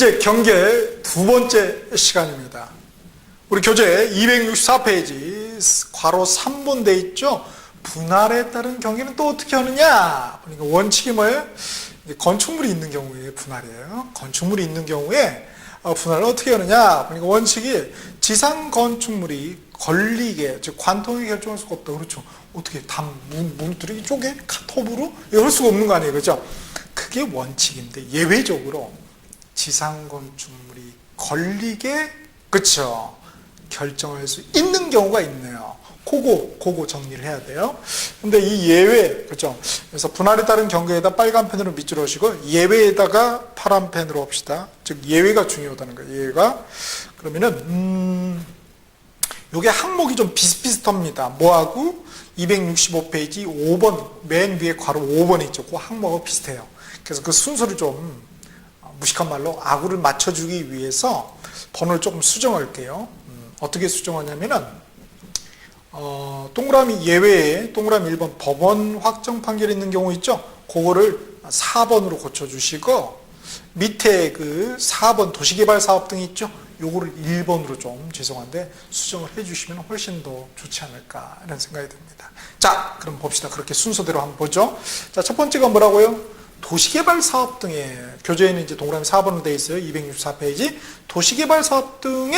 이제 경계 두 번째 시간입니다. 우리 교재 264페이지 괄호 3번 돼 있죠? 분할에 따른 경계는 또 어떻게 하느냐? 그러니까 원칙이 뭐예요? 건축물이 있는 경우에 분할이에요. 건축물이 있는 경우에 분할을 어떻게 하느냐? 그러니까 원칙이 지상 건축물이 걸리게, 즉 관통이 결정할 수가 없다. 그렇죠? 어떻게 무너뜨리기 쪼개 카톱으로 이럴 수가 없는 거 아니에요, 그렇죠? 그게 원칙인데 예외적으로 지상 건축물이 걸리게, 그렇죠? 결정할 수 있는 경우가 있네요. 그거 정리를 해야 돼요. 근데 이 예외, 그렇죠? 그래서 분할에 따른 경계에다 빨간 펜으로 밑줄을 하시고 예외에다가 파란 펜으로 합시다. 즉 예외가 중요하다는 거예요. 예외가. 그러면은 요게 항목이 좀 비슷비슷합니다. 뭐하고? 265페이지 5번 맨 위에 괄호 5번에 있죠. 그 항목하고 비슷해요. 그래서 그 순서를 좀 무식한 말로 아구를 맞춰주기 위해서 번호를 조금 수정할게요. 어떻게 수정하냐면은 동그라미 예외에 동그라미 1번 법원 확정 판결이 있는 경우 있죠? 그거를 4번으로 고쳐주시고 밑에 그 4번 도시개발사업 등이 있죠? 요거를 1번으로 좀 죄송한데 수정을 해주시면 훨씬 더 좋지 않을까 이런 생각이 듭니다. 자, 그럼 봅시다. 그렇게 순서대로 한번 보죠. 자, 첫 번째가 뭐라고요? 도시개발사업 등에 교재에는 이제 동그라미 4번으로 되어 있어요. 264페이지 도시개발사업 등에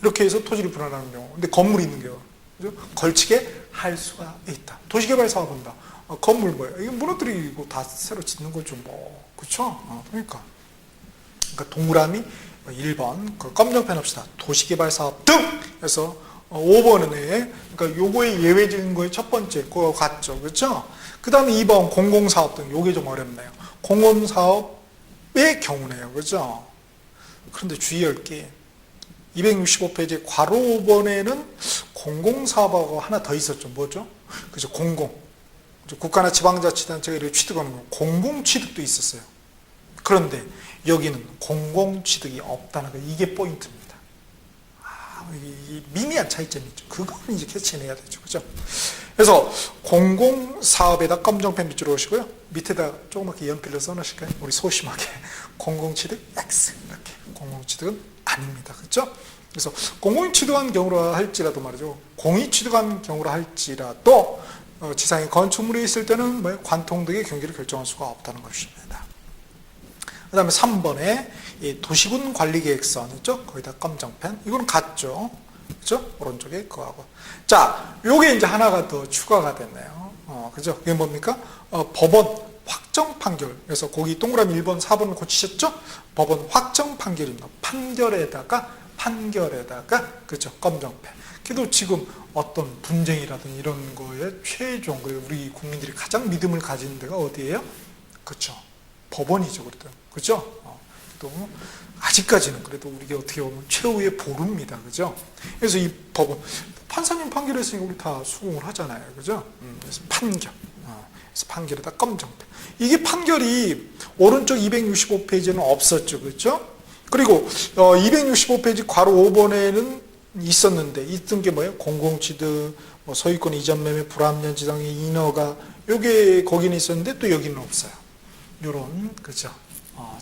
이렇게 해서 토지를 분할하는 경우. 근데 건물이 있는 경우. 그죠? 걸치게 할 수가 있다. 도시개발 사업은다. 건물 뭐예요? 이거 무너뜨리고 다 새로 짓는 거죠, 뭐. 그쵸? 그러니까 동그라미 1번, 그 검정펜 합시다. 도시개발 사업 등! 해서 5번은, 그러니까 요거의 예외적인 거의 첫 번째, 그거 같죠. 그쵸? 그 다음에 2번 공공사업 등, 요게 좀 어렵네요. 공공사업의 경우네요. 그죠? 그런데 주의할 게, 265페이지 괄호 5번에는 공공사업하고 하나 더 있었죠. 뭐죠? 그죠? 공공. 국가나 지방자치단체가 이렇게 취득하는 거. 공공취득도 있었어요. 그런데 여기는 공공취득이 없다는 거. 이게 포인트입니다. 이 미미한 차이점이 있죠. 그거는 이제 캐치해내야 되죠. 그죠? 그래서 공공사업에다 검정펜 밑줄을 오시고요. 밑에다 조그맣게 연필로 써놓으실까요? 우리 소심하게. 공공취득 X. 이렇게. 공공취득은 아닙니다. 그렇죠? 그래서 공공이 취득한 경우라 할지라도 말이죠. 공이 취득한 경우라 할지라도 지상에 건축물이 있을 때는 뭐 관통 등의 경계를 결정할 수가 없다는 것입니다. 그 다음에 3번에 이 도시군 관리계획선 있죠? 거기다 검정펜. 이거는 같죠? 그죠? 오른쪽에 그거하고. 자, 요게 이제 하나가 더 추가가 됐네요. 그죠? 그게 뭡니까? 법원 확정 판결. 그래서 거기 동그라미 1번, 4번을 고치셨죠? 법원 확정 판결입니다. 판결에다가, 그죠? 검정펜. 그래도 지금 어떤 분쟁이라든 이런 거에 최종, 그리고 우리 국민들이 가장 믿음을 가지는 데가 어디예요? 그죠? 법원이죠. 그래도. 그죠? 또 아직까지는 그래도 우리가 어떻게 보면 최후의 보루입니다. 그죠? 그래서 이 법원, 판사님 판결했으니까 우리 다 수긍을 하잖아요. 그죠? 그래서 판결. 그래서 판결에다 검정펜. 이게 판결이 오른쪽 265페이지에는 없었죠. 그렇죠? 그리고 265페이지 괄호 5번에는 있었는데 있던 게 뭐예요? 공공취득, 뭐 소유권 이전 매매, 불합리한 지상의 인허가 요게 거기는 있었는데 또 여기는 없어요. 요런 그죠?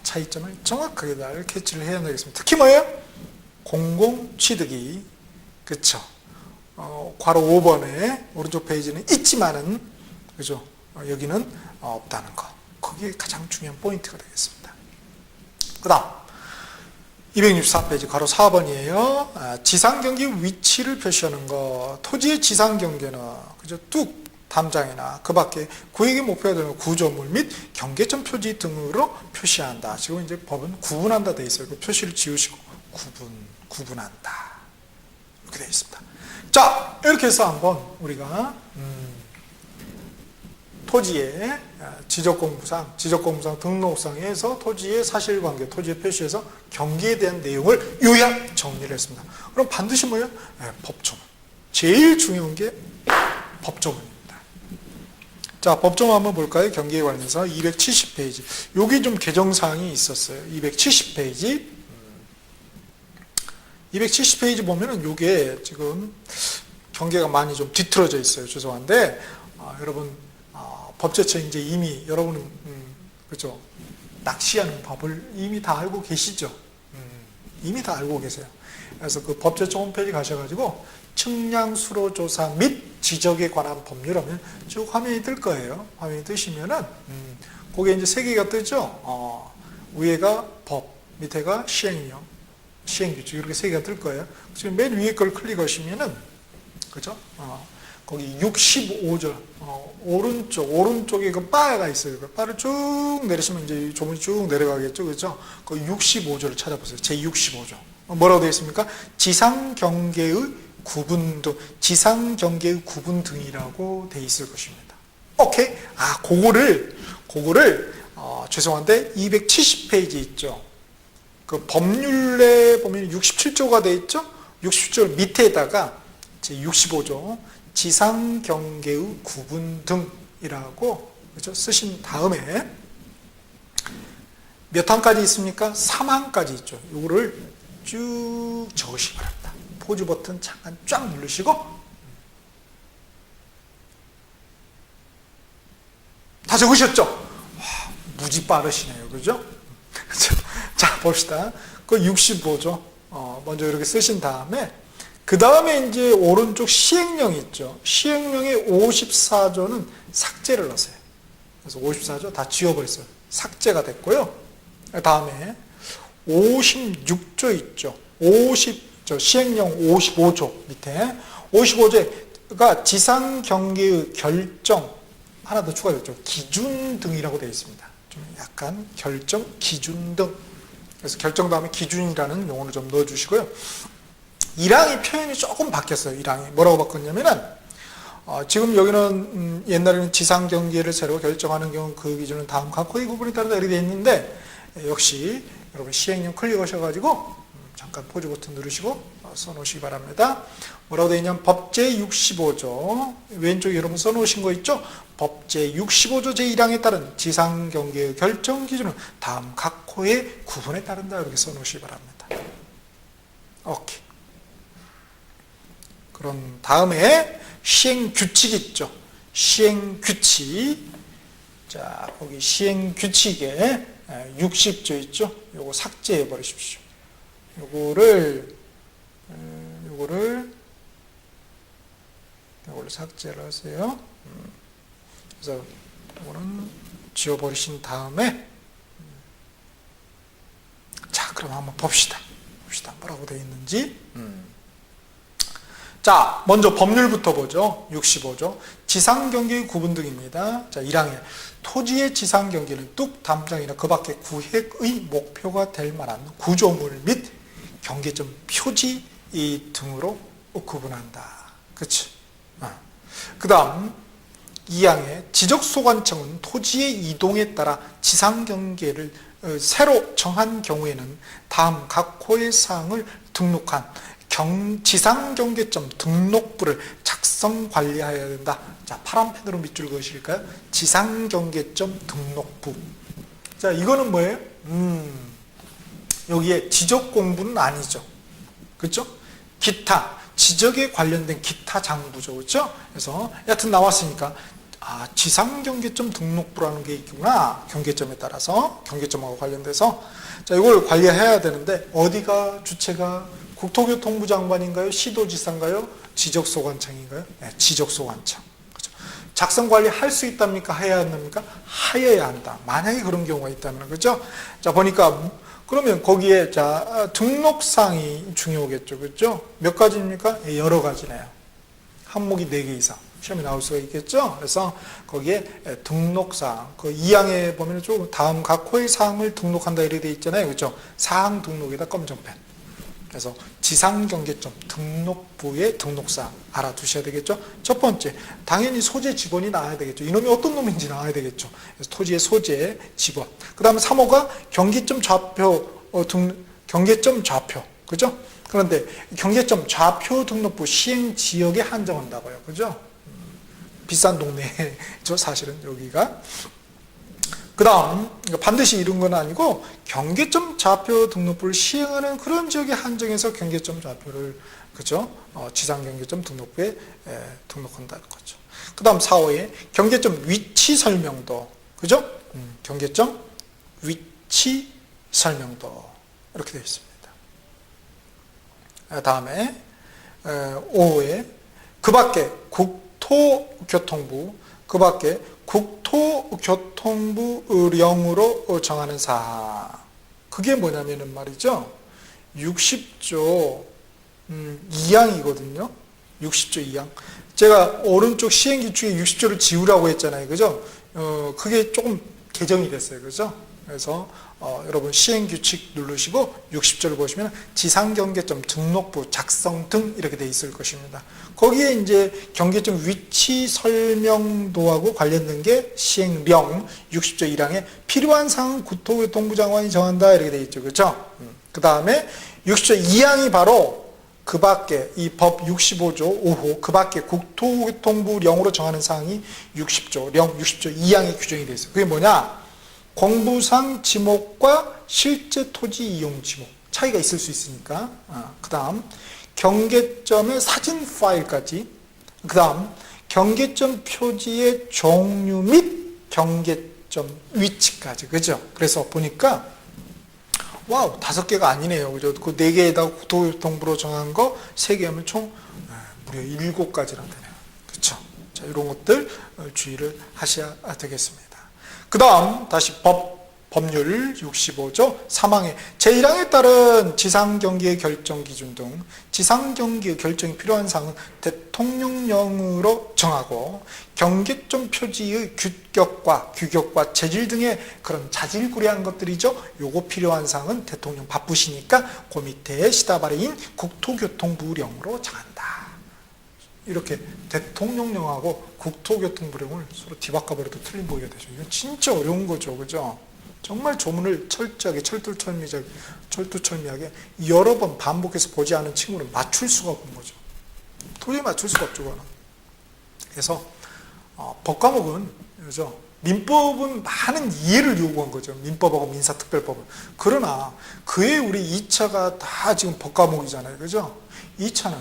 차이점을 정확하게 잘 캐치를 해야 되겠습니다. 특히 뭐예요? 공공취득이 그쵸? 괄호 5번에 오른쪽 페이지는 있지만은 그죠? 여기는 없다는 거. 그게 가장 중요한 포인트가 되겠습니다. 그 다음 264페이지 괄호 4번이에요. 지상경계 위치를 표시하는 거. 토지의 지상경계는 그죠? 뚝 담장이나 그 밖에 구획의 목표가 되는 구조물 및 경계점 표지 등으로 표시한다. 지금 이제 법은 구분한다 돼 있어요. 그 표시를 지우시고 구분한다. 이렇게 되어 있습니다. 자, 이렇게 해서 한번 우리가 토지의 지적공부상 등록상에서 토지의 사실관계, 토지의 표시에서 경계에 대한 내용을 요약 정리를 했습니다. 그럼 반드시 뭐예요? 법조문. 제일 중요한 게 법조문입니다. 자, 법조문 한번 볼까요? 경계에 관련해서 270페이지. 여기 좀 개정사항이 있었어요. 270페이지. 270페이지 보면은 요게 지금 경계가 많이 좀 뒤틀어져 있어요. 죄송한데, 여러분, 법제처 이제 이미 여러분은 그죠? 낚시하는 법을 이미 다 알고 계시죠? 이미 다 알고 계세요. 그래서 그 법제청 홈페이지 가셔가지고 측량 수로 조사 및 지적에 관한 법률 하면 쭉 화면이 뜰 거예요. 화면이 뜨시면은 거기에 이제 세 개가 뜨죠. 위에가 법, 밑에가 시행령, 시행규칙 이렇게 세 개가 뜰 거예요. 지금 맨 위에 걸 클릭하시면은 그죠? 거기 65절 오른쪽에 그 바가 있어요. 그 바를 쭉 내리시면 이제 조문이 쭉 내려가겠죠, 그죠? 그 65조를 찾아보세요. 제 65조 뭐라고 되어 있습니까? 지상 경계의 구분 등, 지상 경계의 구분 등이라고 되어 있을 것입니다. 오케이? 그거를 죄송한데 270페이지 있죠. 그 법률에 보면 67조가 되어 있죠. 67조 밑에다가 제 65조 지상 경계의 구분 등이라고 그렇죠? 쓰신 다음에 몇 항까지 있습니까? 3항까지 있죠. 이거를 쭉 적으시기 바랍니다. 포즈 버튼 잠깐 쫙 누르시고 다 적으셨죠? 와, 무지 빠르시네요. 그죠? 자, 봅시다. 그 65조 먼저 이렇게 쓰신 다음에 그 다음에 이제 오른쪽 시행령 있죠. 시행령의 54조는 삭제를 하세요. 그래서 54조 다 지워버렸어요. 삭제가 됐고요. 그 다음에 56조 있죠. 시행령 55조 밑에 55조가 지상 경계의 결정 하나 더 추가됐죠. 기준 등이라고 되어 있습니다. 좀 약간 결정, 기준 등. 그래서 결정 다음에 기준이라는 용어를 좀 넣어주시고요. 1항의 표현이 조금 바뀌었어요. 1항이 뭐라고 바꿨냐면은 지금 여기는 옛날에는 지상 경계를 새로 결정하는 경우 그 기준은 다음 각호의 구분에 따라 이렇게 되어 있는데 역시 여러분 시행령 클릭하셔가지고 잠깐 포즈 버튼 누르시고 써놓으시기 바랍니다. 뭐라고 되어 있냐면 법제 65조 왼쪽에 여러분 써놓으신 거 있죠? 법제 65조 제1항에 따른 지상 경계의 결정 기준은 다음 각호의 구분에 따른다 이렇게 써놓으시기 바랍니다. 오케이. 그런 다음에 시행규칙 있죠. 시행규칙. 자, 거기 시행규칙에 60조 있죠. 요거 삭제해 버리십시오. 요거를 삭제를 하세요. 그래서 요거는 지워버리신 다음에 자, 그럼 한번 봅시다. 뭐라고 되어 있는지. 자, 먼저 법률부터 보죠. 65조. 지상경계의 구분 등입니다. 자, 1항에 토지의 지상경계는 뚝 담장이나 그 밖의 구획의 목표가 될 만한 구조물 및 경계점 표지 등으로 구분한다. 그치? 그 다음 2항에 지적소관청은 토지의 이동에 따라 지상경계를 새로 정한 경우에는 다음 각호의 사항을 등록한 지상경계점 등록부를 작성 관리하여야 된다. 자, 파란 펜으로 밑줄 그으실까요? 지상경계점 등록부. 자, 이거는 뭐예요? 여기에 지적 공부는 아니죠. 그렇죠? 기타, 지적에 관련된 기타 장부죠. 그렇죠? 그래서 여하튼 나왔으니까 지상경계점 등록부라는 게 있구나. 경계점에 따라서 경계점하고 관련돼서 자, 이걸 관리해야 되는데 어디가 주체가 국토교통부 장관인가요? 시도지사인가요? 지적소관청인가요? 네, 지적소관청. 그렇죠? 작성 관리 할 수 있답니까? 해야 한답니까? 하여야 한다. 만약에 그런 경우가 있다면 그죠? 자, 보니까 그러면 거기에 자 등록사항이 중요하겠죠. 그렇죠? 몇 가지입니까? 여러 가지네요. 항목이 4개 이상. 시험에 나올 수가 있겠죠. 그래서 거기에 등록사항, 그 2항에 보면 좀 다음 각호의 사항을 등록한다 이렇게 돼 있잖아요. 그렇죠? 사항 등록에다 검정펜. 그래서 지상경계점 등록부의 등록사항 알아두셔야 되겠죠. 첫 번째, 당연히 소재 직원이 나와야 되겠죠. 이놈이 어떤 놈인지 나와야 되겠죠. 그래서 토지의 소재 직원. 그 다음에 3호가 경계점 좌표, 경계점 좌표. 그죠? 그런데 경계점 좌표 등록부 시행 지역에 한정한다고요. 그죠? 비싼 동네죠. 사실은 여기가. 그 다음 반드시 이런 건 아니고 경계점 좌표 등록부를 시행하는 그런 지역에 한정해서 경계점 좌표를 그죠? 지상경계점 등록부에 등록한다는 거죠. 그 다음 4호에 경계점 위치 설명도 그죠? 경계점 위치 설명도 이렇게 되어 있습니다. 다음에 5호에 그 밖에 국토교통부, 그 밖에 국토교통부령으로 정하는 사항. 그게 뭐냐면은 말이죠. 60조 2항이거든요. 60조 2항. 제가 오른쪽 시행규칙에 60조를 지우라고 했잖아요. 그죠? 그게 조금 개정이 됐어요. 그죠? 그래서 여러분 시행규칙 누르시고 60조를 보시면 지상경계점 등록부 작성 등 이렇게 돼 있을 것입니다. 거기에 이제 경계점 위치 설명도하고 관련된 게 시행령 60조 1항에 필요한 사항은 국토교통부 장관이 정한다 이렇게 돼 있죠. 그렇죠? 그 다음에 60조 2항이 바로 그 밖에 이 법 65조 5호 그 밖에 국토교통부령으로 정하는 사항이 60조 2항에 규정이 되어 있어요. 그게 뭐냐? 공부상 지목과 실제 토지 이용 지목 차이가 있을 수 있으니까. 그 다음 경계점의 사진 파일까지, 그 다음 경계점 표지의 종류 및 경계점 위치까지. 그죠? 그래서 보니까 와우 5개가 아니네요. 그죠? 그 4개에다가 국토교통부로 정한 거 3개 하면 총 무려 7가지나 되네요. 그렇죠? 자, 이런 것들 주의를 하셔야 되겠습니다. 그 다음 다시 법률 65조 3항에 제1항에 따른 지상경기의 결정 기준 등 지상경기의 결정이 필요한 사항은 대통령령으로 정하고 경계점 표지의 규격과 재질 등의 그런 자질구레한 것들이죠. 요거 필요한 사항은 대통령 바쁘시니까 그 밑에 시다바리인 국토교통부령으로 정한다. 이렇게 대통령령하고 국토교통부령을 서로 뒤바꿔버려도 틀린 보기가 되죠. 이건 진짜 어려운 거죠. 그죠? 정말 조문을 철저하게 철두철미하게 여러 번 반복해서 보지 않은 친구는 맞출 수가 없는 거죠. 도저히 맞출 수가 없죠. 그거는. 그래서 법과목은 그죠? 민법은 많은 이해를 요구한 거죠. 민법하고 민사특별법은. 그러나 그에 우리 2차가 다 지금 법과목이잖아요. 그죠? 2차는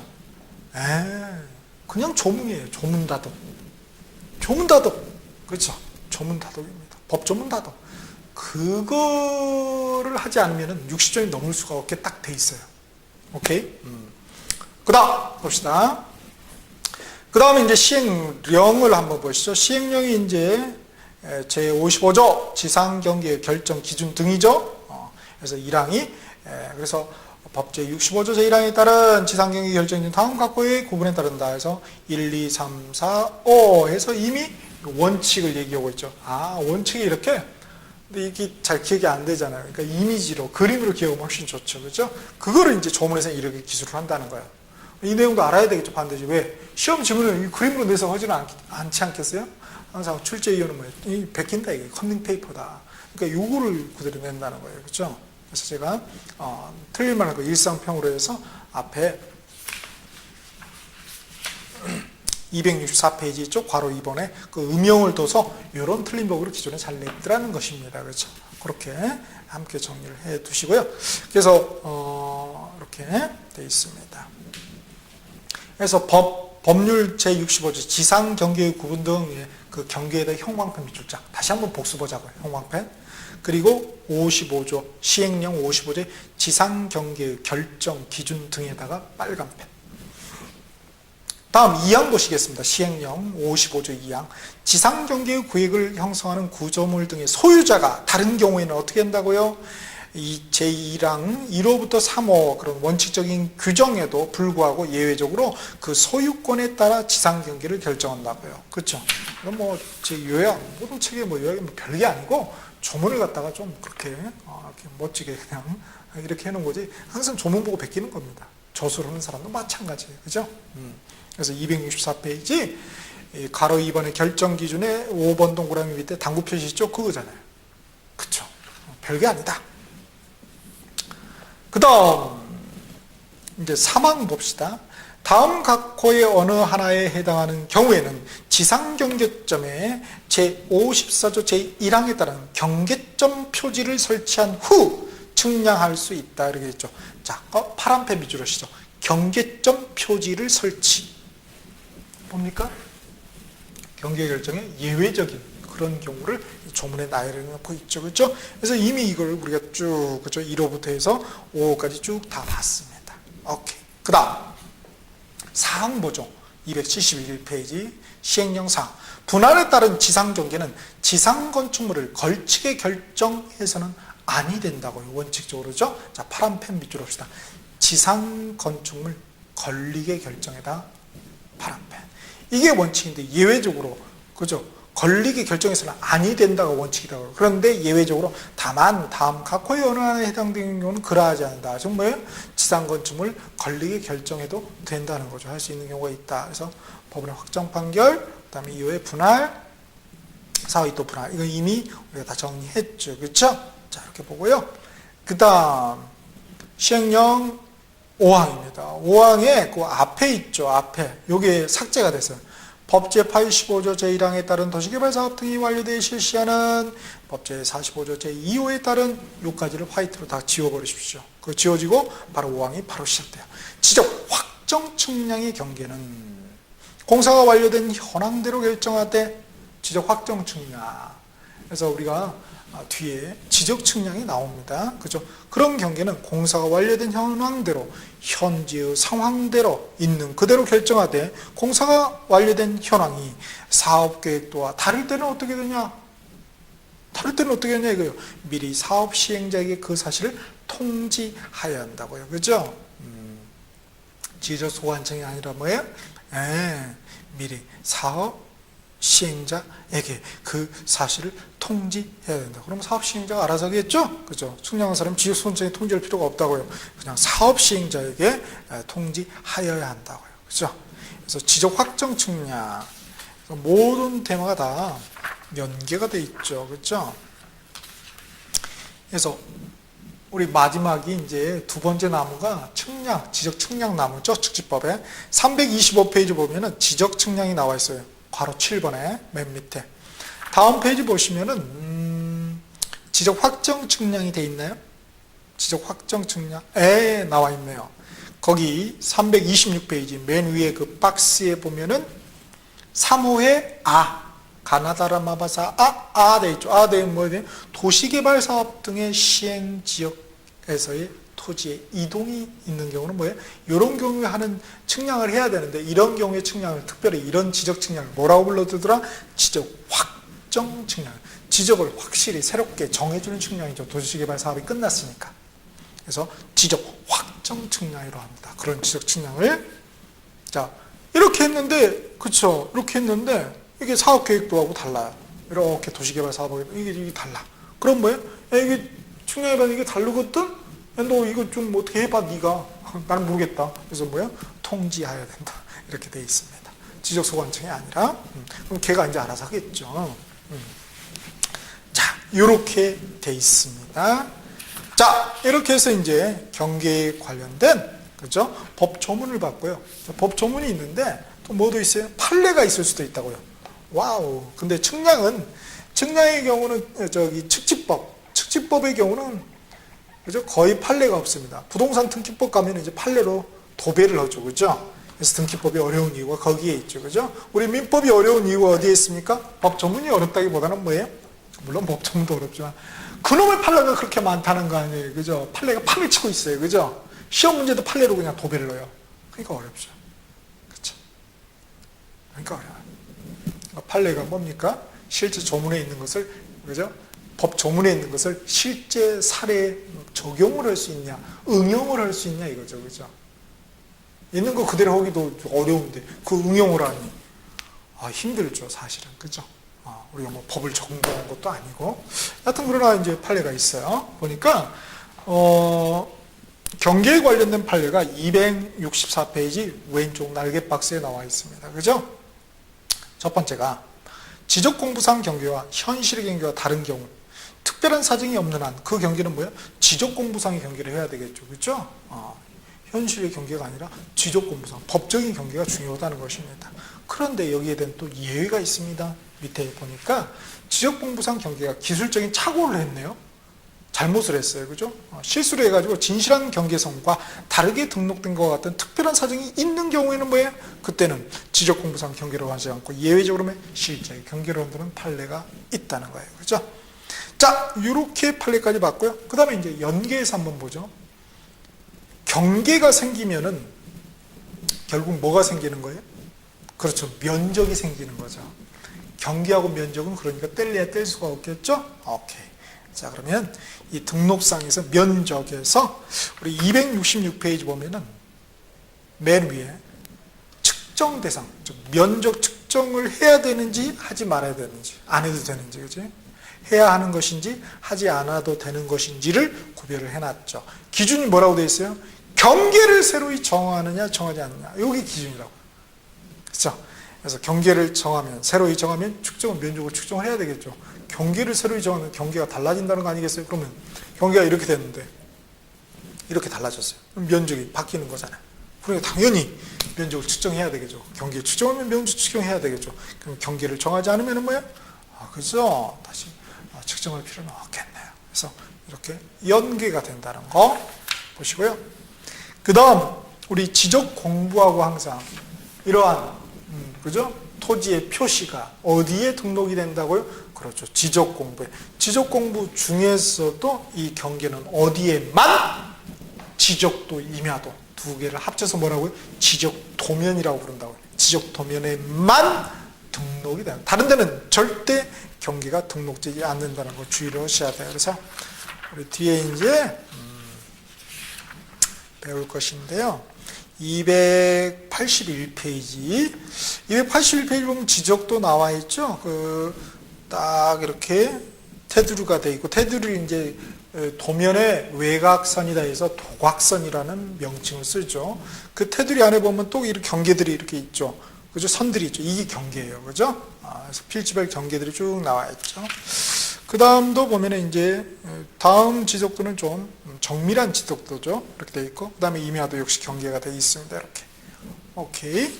그냥 조문이에요. 조문다독. 그렇죠? 조문다독입니다. 법조문다독. 그거를 하지 않으면 60점이 넘을 수가 없게 딱 돼 있어요. 오케이? 그 다음 봅시다. 그 다음에 이제 시행령을 한번 보시죠. 시행령이 이제 제55조 지상경계 결정 기준 등이죠. 그래서 1항이 그래서 법 제65조 제1항에 따른 지상경계 결정이 다음 각호의 구분에 따른다 해서 1, 2, 3, 4, 5 해서 이미 원칙을 얘기하고 있죠. 원칙이 이렇게? 근데 이게 잘 기억이 안 되잖아요. 그러니까 이미지로, 그림으로 기억하면 훨씬 좋죠. 그렇죠? 그거를 이제 조문에서 이렇게 기술을 한다는 거예요. 이 내용도 알아야 되겠죠, 반드시. 왜? 시험 지문을 그림으로 내서 하지는 않지 않겠어요? 항상 출제위원은 뭐예요? 이 베낀다, 이게 컨닝 페이퍼다. 그러니까 요거를 그대로 낸다는 거예요. 그렇죠? 그래서 제가 틀릴만한 거 일상평으로 해서 앞에 264페이지 있죠? 괄호 2번에 그 음영을 둬서 이런 틀린 법으로 기존에 잘 냈더라는 것입니다. 그렇죠? 그렇게 함께 정리를 해 두시고요. 그래서 이렇게 되어 있습니다. 그래서 법률 제65조 지상경계의 구분 등의 그 경계에다 형광펜 밑줄장 다시 한번 복습하자고요. 형광펜. 그리고 55조 시행령 55조의 지상경계의 결정 기준 등에다가 빨간펜. 다음 2항 보시겠습니다. 시행령 55조 2항 지상경계의 구획을 형성하는 구조물 등의 소유자가 다른 경우에는 어떻게 한다고요? 이 제2항 1호부터 3호 그런 원칙적인 규정에도 불구하고 예외적으로 그 소유권에 따라 지상경계를 결정한다고요. 그렇죠? 이건 뭐 제 요약 모든 책의 뭐 요약이 뭐 별게 아니고 조문을 갖다가 좀 그렇게 이렇게 멋지게 그냥 이렇게 해놓은 거지 항상 조문 보고 베끼는 겁니다. 저술을 하는 사람도 마찬가지예요. 그죠? 그래서 264페이지 가로 2번의 결정 기준에 5번 동그라미 밑에 당구 표시 있죠? 그거잖아요. 그쵸? 별게 아니다. 그 다음 이제 3항 봅시다. 다음 각호의 어느 하나에 해당하는 경우에는 지상경계점에 제54조 제1항에 따른 경계점 표지를 설치한 후 측량할 수 있다. 이렇게 했죠. 자, 파란펜 밑줄로 하시죠. 경계점 표지를 설치. 뭡니까? 경계 결정에 예외적인 그런 경우를 조문에 나열해 놓고 있죠. 그렇죠? 그래서 이미 이걸 우리가 쭉 그렇죠? 1호부터 해서 5호까지 쭉 다 봤습니다. 오케이. 그 다음 사항 보죠. 271페이지 시행령 사항. 분할에 따른 지상 경계는 지상 건축물을 걸치게 결정해서는 아니 된다고요. 원칙적으로죠. 자, 파란 펜 밑줄 봅시다. 지상 건축물 걸리게 결정해다. 파란 펜. 이게 원칙인데 예외적으로 그죠? 걸리게 결정해서는 아니 된다가 원칙이라고. 그런데 예외적으로 다만 다음 각 호의 어느 하나에 해당되는 경우는 그러하지 않는다. 즉 뭐예요? 지상 건축물 걸리게 결정해도 된다는 거죠. 할 수 있는 경우가 있다. 그래서 법원의 확정 판결, 그다음에 이후에 분할, 사후의 또 분할. 이건 이미 우리가 다 정리했죠. 그렇죠? 자, 이렇게 보고요. 그다음 시행령 5항입니다. 5항에 그 앞에 있죠. 앞에. 요게 삭제가 됐어요. 법제 85조 제1항에 따른 도시개발사업 등이 완료되어 실시하는 법제 45조 제2호에 따른 요까지를 화이트로 다 지워버리십시오. 그거 지워지고 바로 5항이 바로 시작돼요. 지적 확정 측량의 경계는 공사가 완료된 현황대로 결정하되 지적 확정 측량. 그래서 우리가 뒤에 지적 측량이 나옵니다. 그죠? 그런 경계는 공사가 완료된 현황대로 현지의 상황대로 있는 그대로 결정하되 공사가 완료된 현황이 사업계획도와 다를 때는 어떻게 되냐? 다를 때는 어떻게 되냐 이거예요. 미리 사업 시행자에게 그 사실을 통지하여야 한다고요. 그죠? 지적 소관청이 아니라 뭐예요? 미리 사업 시행자에게 그 사실을 통지해야 된다. 그럼 사업 시행자가 알아서 하겠죠? 그죠? 측량한 사람 지적소관청에 통지할 필요가 없다고요. 그냥 사업 시행자에게 통지하여야 한다고요. 그죠? 그래서 지적 확정 측량. 모든 테마가 다 연계가 돼 있죠. 그죠? 그래서 우리 마지막이 이제 두 번째 나무가 측량, 지적 측량 나무죠. 축지법에 325페이지 보면은 지적 측량이 나와 있어요. 괄호 7번에 맨 밑에. 다음 페이지 보시면은 지적 확정 측량이 돼 있나요? 지적 확정 측량 나와 있네요. 거기 326페이지 맨 위에 그 박스에 보면은 3호의 가나다라 마바사 돼 있죠. 돼 뭐예요? 도시개발 사업 등의 시행 지역에서의 토지의 이동이 있는 경우는 뭐예요? 이런 경우에 하는 측량을 해야 되는데 이런 경우에 측량을 특별히 이런 지적 측량을 뭐라고 불러들더라? 지적 확정 측량. 지적을 확실히 새롭게 정해주는 측량이죠. 도시개발 사업이 끝났으니까. 그래서 지적 확정 측량이라고 합니다. 그런 지적 측량을 자 이렇게 했는데 그렇죠? 이렇게 했는데 이게 사업계획도하고 달라요. 이렇게 도시개발 사업하고 이게 달라. 그럼 뭐예요? 이게 측량해봤는데 이게 다르거든? 너 이거 좀 어떻게 해봐 네가. 나는 모르겠다. 그래서 뭐예요? 통지해야 된다. 이렇게 돼 있습니다. 지적소관청이 아니라 그럼 걔가 이제 알아서 하겠죠. 자, 이렇게 돼 있습니다. 자, 이렇게 해서 이제 경계에 관련된 그죠? 법 조문을 봤고요. 법 조문이 있는데 또 뭐도 있어요? 판례가 있을 수도 있다고요. 와우. 근데 측량의 경우는 측지법의 경우는 그죠? 거의 판례가 없습니다. 부동산 등기법 가면 이제 판례로 도배를 하죠. 그죠? 그래서 등기법이 어려운 이유가 거기에 있죠. 그죠? 우리 민법이 어려운 이유가 어디에 있습니까? 법 조문이 어렵다기보다는 뭐예요? 물론 법 조문도 어렵지만 그놈의 판례가 그렇게 많다는 거 아니에요. 그죠? 판례가 판을 치고 있어요. 그죠? 시험 문제도 판례로 그냥 도배를 넣어요. 그러니까 어렵죠. 그렇죠? 그러니까 어려워요. 판례가 뭡니까? 실제 조문에 있는 것을 그죠? 법 조문에 있는 것을 실제 사례에 적용을 할 수 있냐, 응용을 할 수 있냐 이거죠, 그죠? 있는 거 그대로 하기도 어려운데 그 응용을 하니 힘들죠, 사실은, 그죠? 우리가 뭐 법을 전공한 것도 아니고, 하여튼 그러나 이제 판례가 있어요. 보니까 경계에 관련된 판례가 264페이지 왼쪽 날개 박스에 나와 있습니다, 그죠? 첫 번째가 지적공부상 경계와 현실의 경계와 다른 경우 특별한 사정이 없는 한 그 경계는 뭐예요? 지적공부상의 경계를 해야 되겠죠. 그렇죠? 현실의 경계가 아니라 지적공부상, 법적인 경계가 중요하다는 것입니다. 그런데 여기에 대한 또 예외가 있습니다. 밑에 보니까 지적공부상 경계가 기술적인 착오를 했네요. 잘못을 했어요. 그죠? 실수를 해가지고 진실한 경계선과 다르게 등록된 것과 같은 특별한 사정이 있는 경우에는 뭐예요? 그때는 지적공부상 경계로 하지 않고 예외적으로 실제 경계로 한다는 판례가 있다는 거예요. 그죠? 자, 이렇게 판례까지 봤고요. 그 다음에 이제 연계에서 한번 보죠. 경계가 생기면은 결국 뭐가 생기는 거예요? 그렇죠. 면적이 생기는 거죠. 경계하고 면적은 그러니까 뗄래야 뗄 수가 없겠죠? 오케이. 자, 그러면 이 등록상에서 면적에서 우리 266페이지 보면은 맨 위에 측정 대상, 즉 면적 측정을 해야 되는지 하지 말아야 되는지, 안 해도 되는지, 그지? 해야 하는 것인지 하지 않아도 되는 것인지를 구별을 해놨죠. 기준이 뭐라고 되어 있어요? 경계를 새로이 정하느냐 정하지 않느냐, 이게 기준이라고. 그렇죠? 그래서 경계를 정하면, 새로이 정하면 측정은 면적을 측정을 해야 되겠죠. 경계를 새로이 정하면 경계가 달라진다는 거 아니겠어요? 그러면 경계가 이렇게 됐는데 이렇게 달라졌어요. 그럼 면적이 바뀌는 거잖아요. 그러니까 당연히 면적을 측정해야 되겠죠. 경계 측정하면 면적 측정해야 되겠죠. 그럼 경계를 정하지 않으면 뭐예요? 그죠? 다시 측정할 필요는 없겠네요. 그래서 이렇게 연계가 된다는 거 보시고요. 그 다음 우리 지적 공부하고 항상 이러한 그죠? 토지의 표시가 어디에 등록이 된다고요? 그렇죠. 지적 공부에. 지적 공부 중에서도 이 경계는 어디에만 지적도 임야도 두 개를 합쳐서 뭐라고요? 지적 도면이라고 부른다고요. 지적 도면에만 등록이 된다. 다른 데는 절대 경계가 등록되지 않는다는 거 주의를 하셔야 돼요. 그래서 우리 뒤에 이제 배울 것인데요. 281페이지. 281페이지 보면 지적도 나와 있죠. 딱 이렇게 테두리가 돼 있고, 테두리 이제 도면의 외곽선이다 해서 도곽선이라는 명칭을 쓰죠. 그 테두리 안에 보면 또 이렇게 경계들이 이렇게 있죠. 그죠? 선들이 있죠. 이게 경계예요. 그죠? 그래서 필지별 경계들이 쭉 나와 있죠. 그 다음도 보면은 이제 다음 지적도는 좀 정밀한 지적도죠. 이렇게 돼 있고, 그 다음에 임야도 역시 경계가 돼 있습니다. 이렇게. 오케이.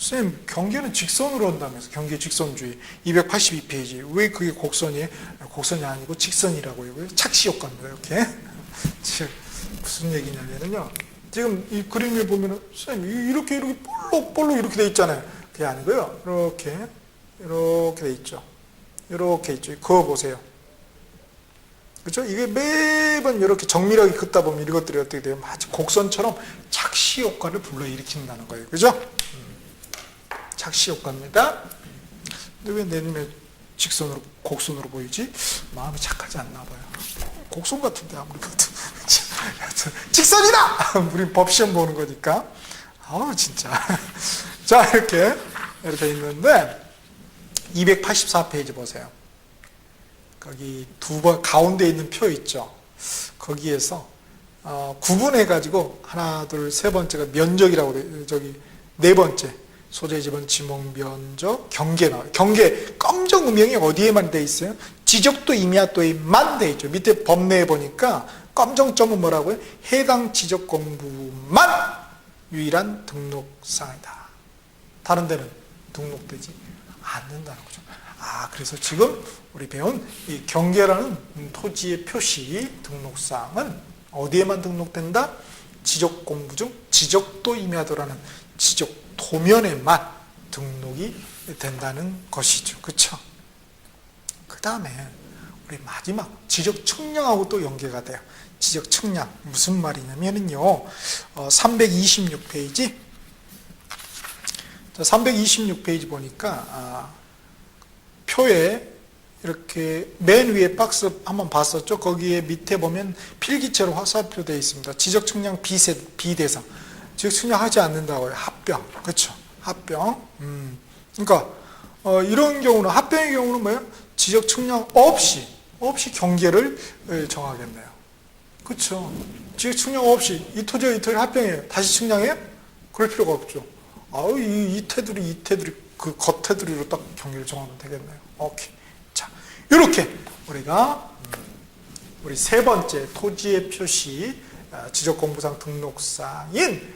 선생님, 경계는 직선으로 한다면서, 경계 직선주의. 282페이지. 왜 그게 곡선이에요? 곡선이 아니고 직선이라고요. 착시 효과입니다. 이렇게. 무슨 얘기냐면요. 지금 이 그림을 보면은, 선생님, 이렇게 볼록 이렇게 돼 있잖아요. 그게 아니고요. 이렇게 돼 있죠. 이렇게 있죠. 그거 보세요. 그렇죠? 이게 매번 이렇게 정밀하게 긋다 보면 이것들이 어떻게 돼요? 마치 곡선처럼 착시 효과를 불러일으킨다는 거예요. 그죠? 착시 효과입니다. 근데 왜 내 눈에 직선으로, 곡선으로 보이지? 마음이 착하지 않나 봐요. 곡선 같은데, 아무리 봐도. 직선이다! 우리 법시험 보는 거니까. 진짜. 자, 이렇게 있는데, 284페이지 보세요. 거기 가운데 있는 표 있죠. 거기에서 구분해가지고 하나, 둘, 세 번째가 면적이라고 돼. 네 번째 소재 지번 지목 면적 경계 나와요. 경계 검정 음영이 어디에만 돼 있어요? 지적도 임야도에만 돼 있죠. 밑에 법내에 보니까 검정점은 뭐라고요? 해당 지적 공부만 유일한 등록사항이다. 다른 데는 등록되지 않는다는 거죠. 그래서 지금 우리 배운 이 경계라는 토지의 표시 등록사항은 어디에만 등록된다? 지적 공부 중 지적도 임야도라는 지적 도면에만 등록이 된다는 것이죠. 그렇죠? 그 다음에 우리 마지막 지적 측량하고 또 연계가 돼요. 지적 측량 무슨 말이냐면요. 326페이지. 326페이지 보니까 표에 이렇게 맨 위에 박스 한번 봤었죠? 거기에 밑에 보면 필기체로 화살표 되어 있습니다. 지적 측량 비대상. 지적 측량하지 않는다고요. 합병. 그렇죠? 합병. 그러니까 이런 경우는, 합병의 경우는 뭐예요? 지적 측량 없이 경계를 정하겠네요. 그렇죠? 지적 측량 없이 이 토지와 이 토지 합병이에요. 다시 측량해요? 그럴 필요가 없죠. 이 테두리 그 겉테두리로 딱 경계를 정하면 되겠네요. 오케이. 자, 이렇게 우리가 우리 세 번째 토지의 표시 지적공부상 등록사인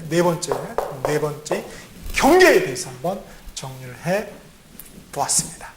네 번째 경계에 대해서 한번 정리를 해 보았습니다.